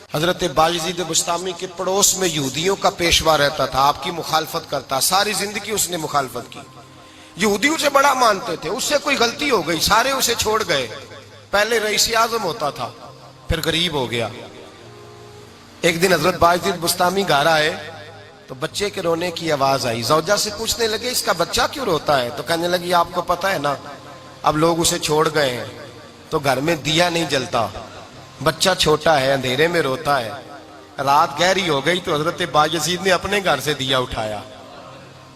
حضرت بايزيد بسطامی کے پڑوس میں یہودیوں کا پیشوا رہتا تھا، آپ کی مخالفت کرتا، ساری زندگی اس نے مخالفت کی، یہودی اسے بڑا مانتے تھے، اس سے کوئی غلطی ہو گئی سارے اسے چھوڑ گئے، پہلے رئیس اعظم ہوتا تھا پھر غریب ہو گیا۔ ایک دن حضرت بايزيد بسطامی گھر آئے تو بچے کے رونے کی آواز آئی، زوجہ سے پوچھنے لگے اس کا بچہ کیوں روتا ہے؟ تو کہنے لگی آپ کو پتہ ہے نا اب لوگ اسے چھوڑ گئے ہیں تو گھر میں دیا نہیں جلتا، بچہ چھوٹا ہے اندھیرے میں روتا ہے۔ رات گہری ہو گئی تو حضرت بايزيد نے اپنے گھر سے دیا اٹھایا،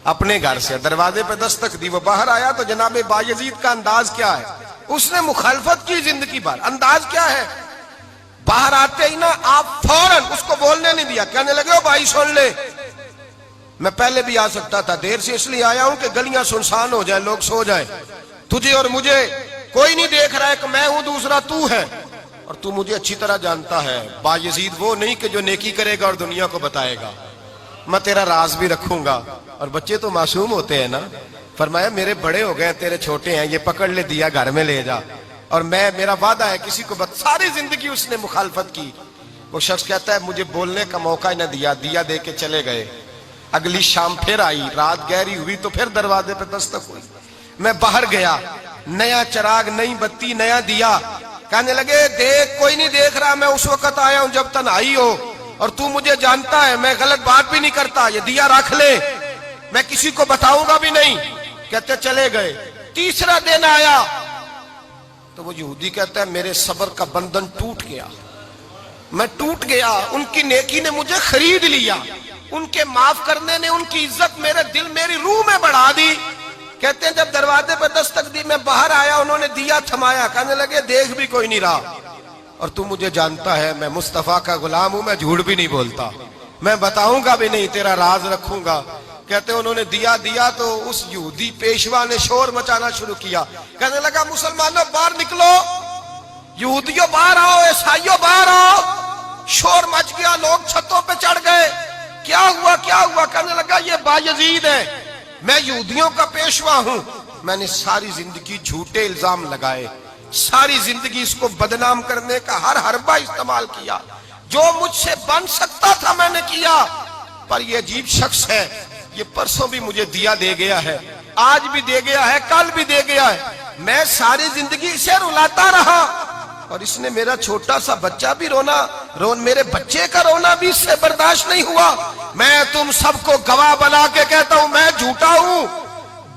اپنے گھر سے دروازے پہ دستک دی، وہ باہر آیا تو جناب بايزيد کا انداز کیا ہے، اس نے مخالفت کی زندگی بھر، انداز کیا ہے، باہر آتے ہی نا آپ فوراً اس کو بولنے نہیں دیا، کہنے لگے او بھائی سن لے، میں پہلے بھی آ سکتا تھا، دیر سے اس لیے آیا ہوں کہ گلیاں سنسان ہو جائیں، لوگ سو جائیں، تجھے اور مجھے کوئی نہیں دیکھ رہا ہے کہ میں ہوں دوسرا تو ہے، اور تو مجھے اچھی طرح جانتا ہے بايزيد وہ نہیں کہ جو نیکی کرے گا اور دنیا کو بتائے گا، میں تیرا راز بھی رکھوں گا۔ اور بچے تو معصوم ہوتے ہیں نا، فرمایا میرے بڑے ہو گئے تیرے چھوٹے ہیں، یہ پکڑ لے دیا گھر میں لے جا، اور میرا وعدہ ہے کسی کو ساری زندگی اس نے مخالفت کی۔ وہ شخص کہتا ہے مجھے بولنے کا موقع ہی نہ دیا دے کے چلے گئے۔ اگلی شام پھر آئی، رات گہری ہوئی تو پھر دروازے پہ دستک ہوئی، میں باہر گیا، نیا چراغ، نئی بتی، نیا دیا، کہنے لگے دیکھ کوئی نہیں دیکھ رہا، میں اس وقت آیا ہوں جب تنہائی ہو، اور تو مجھے جانتا ہے میں غلط بات بھی نہیں کرتا، یہ دیا رکھ لے، میں کسی کو بتاؤں گا بھی نہیں۔ کہتے چلے گئے، تیسرا دن آیا تو وہ یہودی کہتا ہے میرے صبر کا بندھن ٹوٹ گیا، میں ٹوٹ گیا، ان کی نیکی نے مجھے خرید لیا، ان کے معاف کرنے نے ان کی عزت میرے دل میری روح میں بڑھا دی۔ کہتے ہیں جب دروازے پہ دستک دی میں باہر آیا، انہوں نے دیا تھمایا، کہنے لگے دیکھ بھی کوئی نہیں رہا، اور تو مجھے جانتا ہے میں مصطفیٰ کا غلام ہوں، میں جھوٹ بھی نہیں بولتا، میں بتاؤں گا بھی نہیں، تیرا راز رکھوں گا۔ کہتے ہیں انہوں نے دیا تو اس یہودی پیشوا نے شور مچانا شروع کیا، کہنے لگا مسلمانوں باہر نکلو، یہودیوں باہر آؤ، عیسائیوں باہر آؤ، شور مچ گیا، لوگ چھتوں پہ چڑھ گئے، کیا ہوا؟ کہنے لگا یہ بايزيد ہے، میں یہودیوں کا پیشوا ہوں، میں نے ساری زندگی جھوٹے الزام لگائے، ساری زندگی اس کو بدنام کرنے کا ہر حربہ استعمال کیا، جو مجھ سے بن سکتا تھا میں نے کیا، پر یہ عجیب شخص ہے، یہ پرسوں بھی مجھے دیا دے گیا ہے، آج بھی دے گیا ہے، کل بھی دے گیا ہے، میں ساری زندگی اسے رلاتا رہا، اور اس نے میرا چھوٹا سا بچہ بھی میرے بچے کا رونا بھی اس سے برداشت نہیں ہوا۔ میں تم سب کو گواہ بنا کے کہتا ہوں میں جھوٹا ہوں،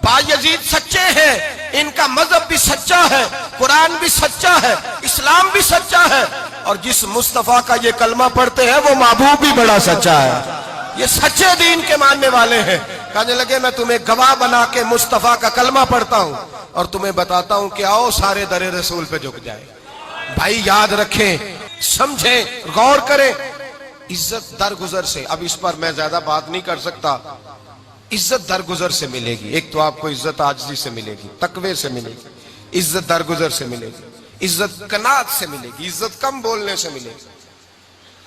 بايزيد سچے ہیں، ان کا مذہب بھی سچا ہے، قرآن بھی سچا ہے، اسلام بھی سچا ہے، اور جس مصطفیٰ کا یہ کلمہ پڑھتے ہیں وہ محبوب بھی بڑا سچا ہے، یہ سچے دین کے ماننے والے ہیں۔ کہنے لگے میں تمہیں گواہ بنا کے مصطفیٰ کا کلمہ پڑھتا ہوں اور تمہیں بتاتا ہوں کہ آؤ سارے در رسول پہ جھک جائے۔ بھائی یاد رکھیں، سمجھیں، غور کریں، عزت درگزر سے، اب اس پر میں زیادہ بات نہیں کر سکتا، عزت درگزر سے ملے گی، ایک تو آپ کو عزت عاجزی سے ملے گی، تقوی سے ملے گی، عزت درگزر سے ملے گی، عزت قناعت سے ملے گی، عزت کم بولنے سے ملے گی،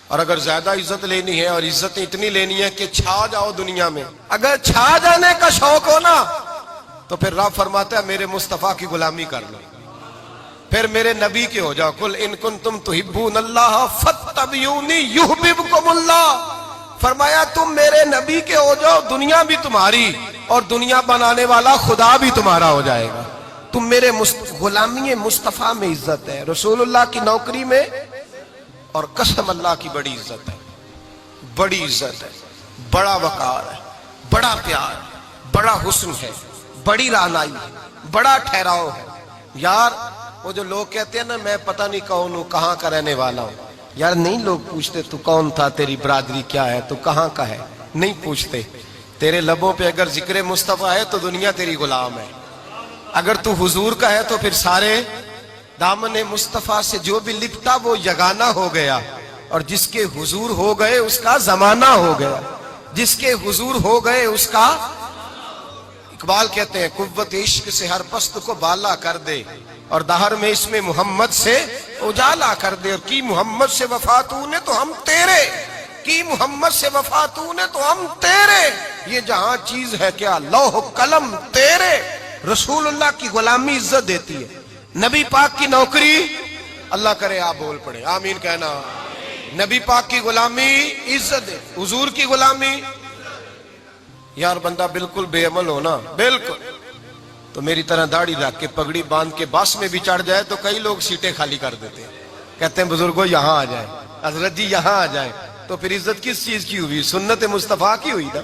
اور اگر زیادہ عزت لینی ہے اور عزت اتنی لینی ہے کہ چھا جاؤ دنیا میں، اگر چھا جانے کا شوق ہو نا تو پھر رب فرماتا ہے میرے مصطفیٰ کی غلامی کر لو، پھر میرے نبی کے ہو جاؤ، قل ان کنتم تحبون اللہ فاتبعونی یحببکم اللہ، فرمایا تم میرے نبی کے ہو جاؤ، دنیا بھی تمہاری اور دنیا بنانے والا خدا بھی تمہارا ہو جائے گا، تم میرے غلامی مصطفیٰ میں عزت ہے، رسول اللہ کی نوکری میں، اور قسم اللہ کی بڑی عزت ہے، بڑی عزت ہے، بڑا وقار ہے، بڑا پیار ہے، بڑا حسن ہے، بڑی رعنائی ہے، بڑا ٹھہراؤ ہے۔ یار وہ جو لوگ کہتے ہیں نا میں پتہ نہیں کون ہوں، کہاں کا رہنے والا ہوں، یار نہیں لوگ پوچھتے تو کون تھا، تیری برادری کیا ہے، تو کہاں کا ہے، نہیں پوچھتے، تیرے لبوں پہ اگر ذکر مصطفیٰ ہے تو دنیا تیری غلام ہے، اگر تو حضور کا ہے تو پھر سارے دامن مصطفیٰ سے جو بھی لپٹا وہ یگانہ ہو گیا، اور جس کے حضور ہو گئے اس کا زمانہ ہو گیا، جس کے حضور ہو گئے اس کا، اقبال کہتے ہیں قوت عشق سے ہر پست کو بالا کر دے، اور دہر میں اس میں محمد سے اجالا کر دے، اور کی محمد سے وفا تو نے تو ہم تیرے، کی محمد سے وفا تو نے تو ہم تیرے، یہ جہاں چیز ہے کیا لوح قلم تیرے۔ رسول اللہ کی غلامی عزت دیتی ہے، نبی پاک کی نوکری، اللہ کرے آپ بول پڑے آمین کہنا۔ نبی پاک کی غلامی عزت ہے، حضور کی غلامی. یار بندہ بالکل بے عمل ہو نا، بالکل، تو میری طرح داڑھی رکھ کے پگڑی باندھ کے بس میں بھی چڑھ جائے تو کئی لوگ سیٹیں خالی کر دیتے ہیں، کہتے ہیں بزرگوں یہاں آ جائیں، حضرت جی یہاں آ جائیں. تو پھر عزت کس چیز کی ہوئی؟ سنت مصطفیٰ کی ہوئی نا.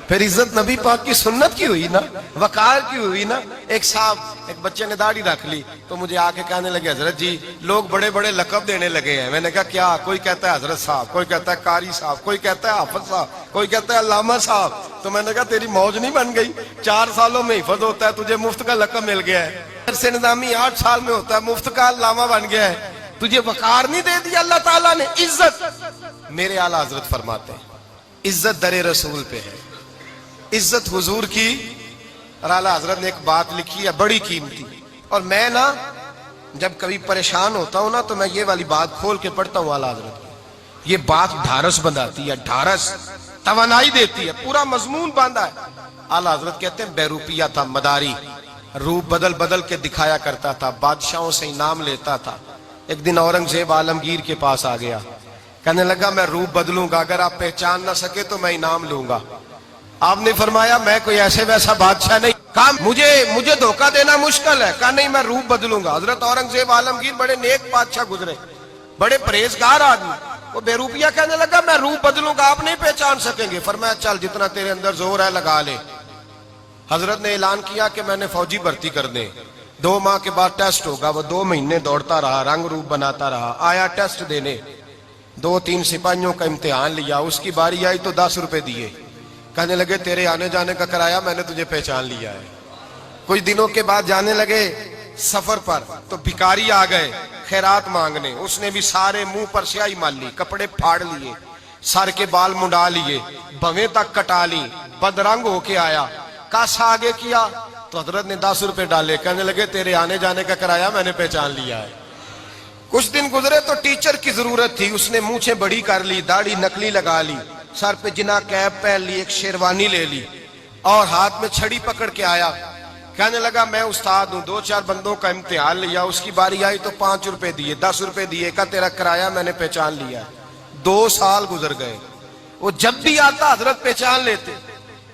پھر عزت نبی پاک کی سنت کی ہوئی نا، وقار کی ہوئی نا. ایک صاحب، ایک بچے نے داڑھی رکھ لی تو مجھے آ کے کہنے لگے حضرت جی لوگ بڑے بڑے لقب دینے لگے ہیں. میں نے کہا کیا؟ کوئی کہتا ہے حضرت صاحب، کوئی کہتا ہے قاری صاحب، کوئی کہتا ہے حافظ صاحب، کوئی کہتا ہے علامہ صاحب. تو میں نے کہا تیری موج نہیں بن گئی؟ 4 سالوں میں حفظ ہوتا ہے، تجھے مفت کا لقب مل گیا ہے. سے نظامی 8 سال میں ہوتا ہے، مفت کا علامہ بن گیا ہے. تجھے وقار نہیں دے دیا اللہ تعالیٰ نے؟ عزت. میرے اعلیٰ حضرت فرماتے ہیں عزت در رسول پہ ہے، عزت حضور کی. اور اعلیٰ حضرت نے ایک بات لکھی ہے بڑی قیمتی، اور میں نا جب کبھی پریشان ہوتا ہوں نا تو میں یہ والی بات کھول کے پڑھتا ہوں اعلیٰ حضرت کی. یہ بات ڈھارس بندھاتی ہے، ڈھارس، توانائی دیتی ہے، پورا مضمون باندھا ہے. اعلیٰ حضرت کہتے ہیں بے روپیہ تھا مداری، روپ بدل بدل کے دکھایا کرتا تھا، بادشاہوں سے انعام لیتا تھا. ایک دن اورنگزیب عالمگیر کے پاس آ گیا، کہنے لگا میں روپ بدلوں گا، اگر آپ پہچان نہ سکے تو میں انعام لوں گا. آپ نے فرمایا میں کوئی ایسے ویسا بادشاہ نہیں، کہا مجھے دھوکہ دینا مشکل ہے. کہا نہیں میں روپ بدلوں گا. حضرت اورنگزیب عالمگیر بڑے نیک بادشاہ گزرے، بڑے پرہیزگار آدمی. وہ بے روپیہ کہنے لگا میں روپ بدلوں گا، آپ نہیں پہچان سکیں گے. فرمایا چل جتنا تیرے اندر زور ہے لگا لے. حضرت نے اعلان کیا کہ میں نے فوجی بھرتی کر دیں. 2 ماہ کے بعد ٹیسٹ ہوگا. وہ 2 مہینے دوڑتا رہا، رنگ روپ بناتا رہا. آیا ٹیسٹ دینے، 2-3 سپاہیوں کا امتحان لیا. اس کی باری آئی تو 10 روپے دیے. کہنے لگے تیرے آنے جانے کا کرایہ میں نے تجھے پہچان لیا ہے. کچھ دنوں کے بعد جانے لگے سفر پر تو بھکاری آ گئے خیرات مانگنے. اس نے بھی سارے منہ پر سیاہی مال لی، کپڑے پھاڑ لیے، سر کے بال منڈا لیے، بھویں تک کٹا لی، بدرنگ ہو کے آیا. کاسا آگے کیا تو حضرت نے 10 روپے ڈالے. کہنے لگے تیرے آنے جانے کا کرایہ میں نے پہچان لیا ہے. کچھ دن گزرے تو ٹیچر کی ضرورت تھی. اس نے مونچھیں بڑی کر لی، داڑھی نکلی لگا لی، سر پہ جنا کیپ پہن لی، ایک شیروانی لے لی اور ہاتھ میں چھڑی پکڑ کے آیا. کہنے لگا میں استاد ہوں، 2-4 بندوں کا امتحان لیا. اس کی باری آئی تو 5 روپے دیے، 10 روپے دیے. کہا تیرا کرایہ میں نے پہچان لیا. 2 سال گزر گئے. وہ جب بھی آتا حضرت پہچان لیتے.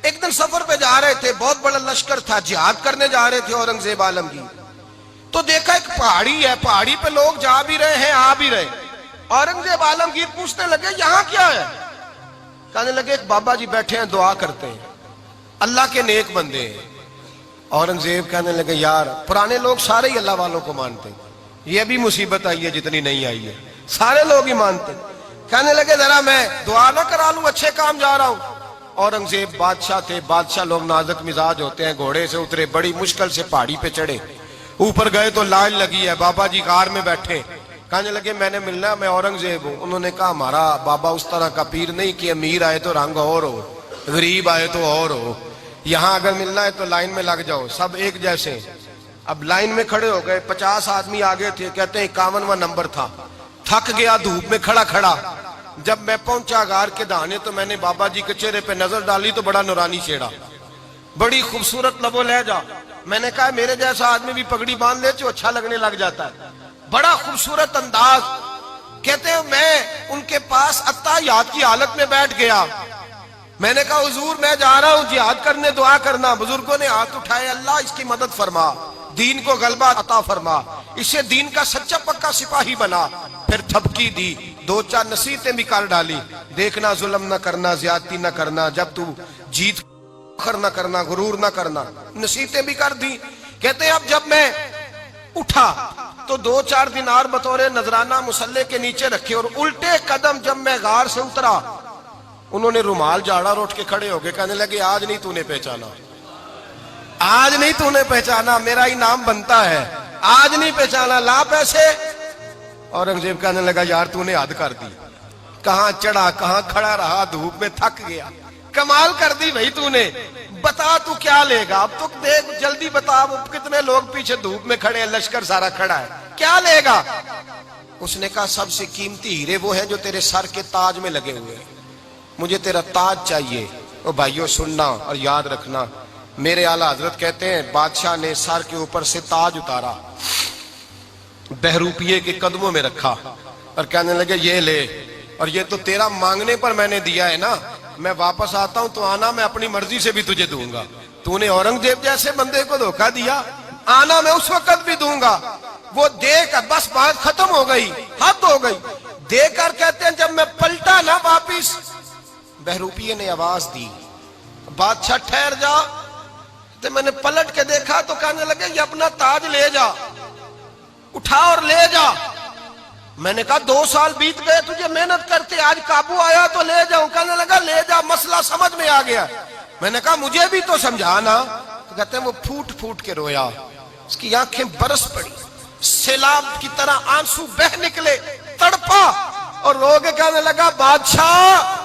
ایک دن سفر پہ جا رہے تھے، بہت بڑا لشکر تھا، جہاد کرنے جا رہے تھے اورنگزیب عالمگیر. تو دیکھا ایک پہاڑی ہے، پہاڑی پہ لوگ جا بھی رہے ہیں آ بھی رہے. اورنگزیب عالمگیر پوچھنے لگے یہاں کیا ہے؟ کہنے لگے ایک بابا جی بیٹھے ہیں دعا کرتے ہیں، اللہ کے نیک بندے ہیں. اورنگزیب کہنے لگے یار پرانے لوگ سارے ہی اللہ والوں کو مانتے ہیں، یہ بھی مصیبت آئی ہے جتنی نہیں آئی ہے، سارے لوگ ہی مانتے. کہنے لگے ذرا میں دعا نہ کرا لوں، اچھے کام جا رہا ہوں. اورنگزیب بادشاہ تھے، بادشاہ لوگ نازک مزاج ہوتے ہیں. گھوڑے سے اترے، بڑی مشکل سے پہاڑی پہ چڑھے، اوپر گئے تو لائن لگی ہے، بابا جی غار میں بیٹھے. کہنے لگے میں نے ملنا، میں اورنگزیب ہوں. انہوں نے کہا ہمارا بابا اس طرح کا پیر نہیں کہ امیر آئے تو رنگ اور ہو، غریب آئے تو اور ہو. یہاں اگر ملنا ہے تو لائن میں لگ جاؤ، سب ایک جیسے. اب لائن میں کھڑے ہو گئے، 50 آدمی آگے تھے. کہتے ہیں 51واں نمبر تھا. تھک گیا دھوپ میں کھڑا کھڑا. جب میں پہنچا غار کے دہانے تو میں نے بابا جی کے چہرے پہ نظر ڈالی تو بڑا نورانی چہرہ، بڑی خوبصورت لب و لہجہ. میں نے کہا میرے جیسا آدمی بھی پگڑی باندھ لے تو اچھا لگنے لگ جاتا ہے، بڑا خوبصورت انداز. کہتے ہیں میں ان کے پاس اتحیات کی حالت میں بیٹھ گیا. میں نے کہا حضور میں جا رہا ہوں جہاد کرنے، دعا کرنا. بزرگوں نے ہاتھ اٹھائے، اللہ اس کی مدد فرما، دین کو غلبہ عطا فرما، اسے دین کا سچا پکا سپاہی بنا. پھر تھپکی دی، 2-4 نصیحتیں بھی کر ڈالی. دیکھنا ظلم نہ کرنا، زیادتی نہ کرنا، جب تو جیت فخر نہ کرنا، غرور نہ کرنا. نصیحتیں بھی کر دی. کہتے ہیں اب جب میں اٹھا تو 2-4 دینار بطور نذرانہ مسلح کے نیچے رکھے، اور الٹے قدم جب میں غار سے اترا انہوں نے رومال جھاڑا اور اٹھ کے کھڑے ہو گئے. کہنے لگے آج نہیں تو نے پہچانا، آج نہیں تو نے پہچانا، میرا انعام بنتا ہے، آج نہیں پہچانا، لا پیسے. اورنگزیب کہنے لگا یار تو نے حد کر دی، کہاں چڑھا کہاں کھڑا رہا، دھوپ میں تھک گیا، کمال کر دی بھائی تو نے. بتا تو کیا لے گا اب؟ تو دیکھ جلدی بتا، وہ کتنے لوگ پیچھے دھوپ میں کھڑے ہیں، لشکر سارا کھڑا ہے، کیا لے گا؟ اس نے کہا سب سے قیمتی ہیرے وہ ہیں جو تیرے سر کے تاج میں لگے ہوئے ہیں، مجھے تیرا تاج چاہیے. او بھائیو سننا اور یاد رکھنا، میرے اعلیٰ حضرت کہتے ہیں بادشاہ نے سر کے اوپر سے تاج اتارا، بہروپیے کے قدموں میں رکھا اور کہنے لگے یہ لے. اور یہ تو تیرا مانگنے پر میں نے دیا ہے نا، میں واپس آتا ہوں تو آنا میں اپنی مرضی سے بھی تجھے دوں گا. تو نے اورنگزیب جیسے بندے کو دھوکہ دیا، آنا میں اس وقت بھی دوں گا. وہ دے کر بس بات ختم ہو گئی، حد ہو گئی. دے کر کہتے ہیں جب میں پلٹا نا واپس، بہروپیے نے آواز دی بادشاہ ٹھہر جا. تو میں نے پلٹ کے دیکھا تو کہنے لگے یہ اپنا تاج لے جا، اٹھا اور لے جا. میں نے کہا 2 سال بیت گئے تجھے محنت کرتے، آج قابو آیا تو لے جاؤں. کہنے لگا لے جا، مسئلہ سمجھ میں آ گیا. میں نے کہا مجھے بھی تو سمجھانا. تو کہتے ہیں وہ پھوٹ پھوٹ کے رویا، اس کی آنکھیں برس پڑی، سیلاب کی طرح آنسو بہ نکلے، تڑپا اور رو کے کہنے لگا بادشاہ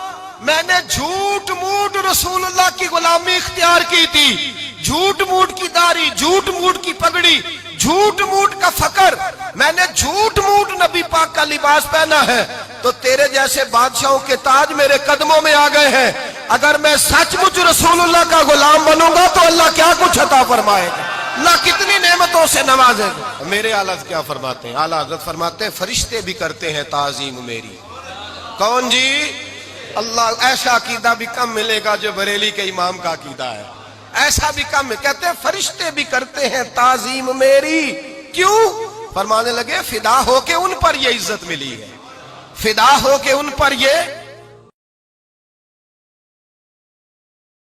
میں نے جھوٹ موٹ رسول اللہ کی غلامی اختیار کی تھی، جھوٹ موٹ کی داڑھی، جھوٹ موٹ کی پگڑی، جھوٹ موٹ کا فقر، میں نے جھوٹ موٹ نبی پاک کا لباس پہنا ہے. تو تیرے جیسے بادشاہوں کے تاج میرے قدموں میں آ گئے ہیں. اگر میں سچ مچ رسول اللہ کا غلام بنوں گا تو اللہ کیا کچھ عطا فرمائے گا، اللہ کتنی نعمتوں سے نوازے گا. میرے اعلیٰ حضرت کیا فرماتے ہیں؟ اعلیٰ حضرت فرماتے ہیں فرشتے بھی کرتے ہیں تعظیم میری. کون جی؟ اللہ. ایسا عقیدہ بھی کم ملے گا جو بریلی کے امام کا عقیدہ ہے، ایسا بھی کم. کہتے ہیں فرشتے بھی کرتے ہیں تعظیم میری. کیوں؟ فرمانے لگے فدا ہو کے ان پر یہ عزت ملی ہے، فدا ہو کے ان پر یہ